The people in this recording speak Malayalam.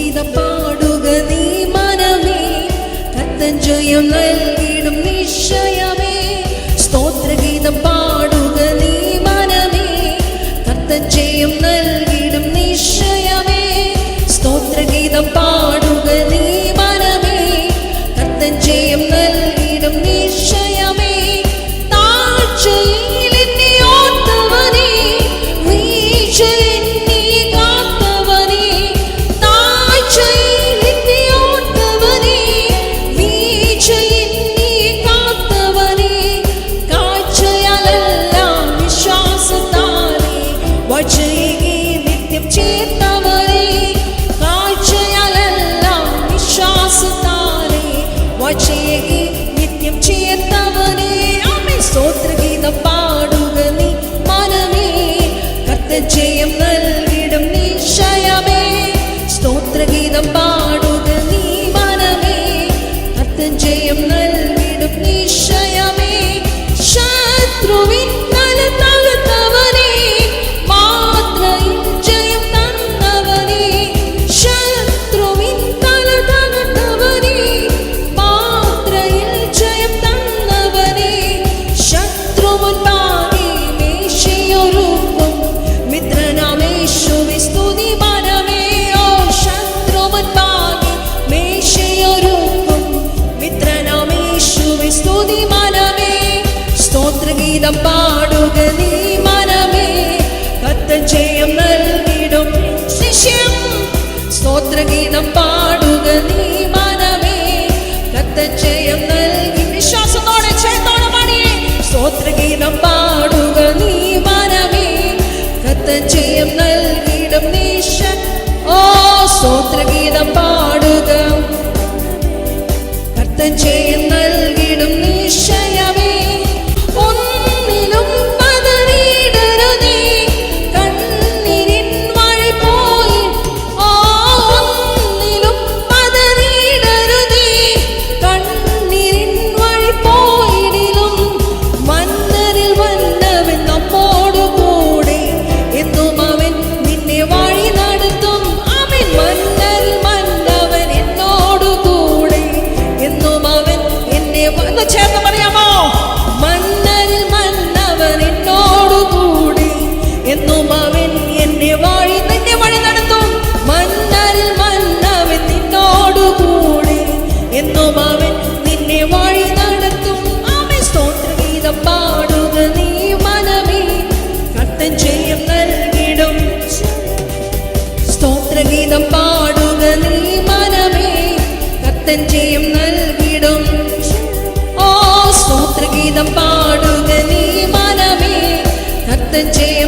സ്തോത്രഗീതം പാടുക നീ മനമേ, കർത്തൻ ജയം നൽകിടും നിശ്ചയമേ. സ്തോത്രഗീതം പാടുക നീ മനമേ, കർത്തൻ ജയം നൽകിടും നിശ്ചയമേ. സ്തോത്രഗീതം പാടുക നീ മനമേ, കർത്തൻ ജയം നൽകിടും നിശ്ചയമേ. താഴ്ചയിൽ എന്നെ ഓർത്തവനേ, വീഴ്ചയിൽ എന്നെ കാത്തവനേ. താഴ്ചയിൽ എന്നെ ഓർത്തവനേ, വീഴ്ചയിൽ എന്നെ കാത്തവനേ. കാഴ്ചയാലെല്ലാം വിശ്വാസത്താലേ വചനമേ നിത്യം ചേർത്തവനേ. കാഴ്ചയാലെല്ലാം വിശ്വാസത്താലേ വചനമേ നിത്യം ചേർത്തവനേ. ആമേൻ. സ്തോത്രഗീതം പാടുക നീ മനമേ, കർത്തൻ ജയം നൽകിടും നിശ്ചയമേ. സ്തോത്രഗീതം പാടുക നീ മനമേ, കർത്തൻ ജയം നൽകിടും നിശ്ചയമേ. ശത്രുവിൻ തല തകർത്തവനേ, മാത്രയിൽ ജയം തന്നവനേ. ശത്രുവിൻ തല തകർത്തവനേ, മാത്രയിൽ ജയം തന്നവനേ. ശത്രു മുൻപാകെ മേശയൊരുക്കും, മിത്രനാമേശുവേ സ്തുതി മനമേ. ഓ ശത്രു മുൻപാകെ മേശയൊരുക്കും, മിത്രനാമേശുവേ സ്തുതി മനമേ. സ്തോത്രഗീതം പാടുക നീ മനമേ, കർത്തൻ ജയം നൽകിടും നിശ്ചയം. സ്തോത്രഗീതം പാടുക നീ മനമേ, കർത്തൻ ജയം നൽകി. വിശ്വാസത്തോടെ ചേർത്തോടെ പാടിയേ. സ്തോത്രഗീതം പാടുക നീ മനമേ, കർത്തൻ ജയം നൽകിടും നിശ്ചയം. ഓ സ്തോത്രഗീതം പാടുക, കർത്തൻ ജയം നൽകിടും നിശ്ചയമേ. ഒന്നിലും പതറിയിടരുതേ, കണ്ണീരിൻ വഴി പോയി. ഓ ഒന്നിലും പതറിയിടരുതേ, കണ്ണീരിൻ വഴി പോയിടിലും മന്നരിൽ വന്നവൻ നമ്മോടു കൂടെ, എന്നും അവൻ നിന്നെ വഴി നടത്തും. ആമേൻ. മന്നരിൽ വന്നവൻ എന്നോടു കൂടെ, എന്നും അവൻ എന്നെ ചേർന്ന് പറയാമോ? മന്നരിൽ വന്നവൻ എന്നോടു കൂടെ, എന്നും അവൻ എന്നെ വഴി നടത്തും. മന്നരിൽ വന്നവൻ നിന്നോടു കൂടെ, എന്നും അവൻ നിന്നെ വഴി നടത്തും. ആമേൻ. സ്തോത്രഗീതം പാടുക നീ മനമേ, കർത്തൻ ജയം നൽകിടും. സ്തോത്രഗീതം പാടുക നീ മനമേ, കർത്തൻ ജയം നൽകിടും. ഓ സ്തോത്രഗീതം പാടുക നീ മനമേ, കർത്തൻ ജയം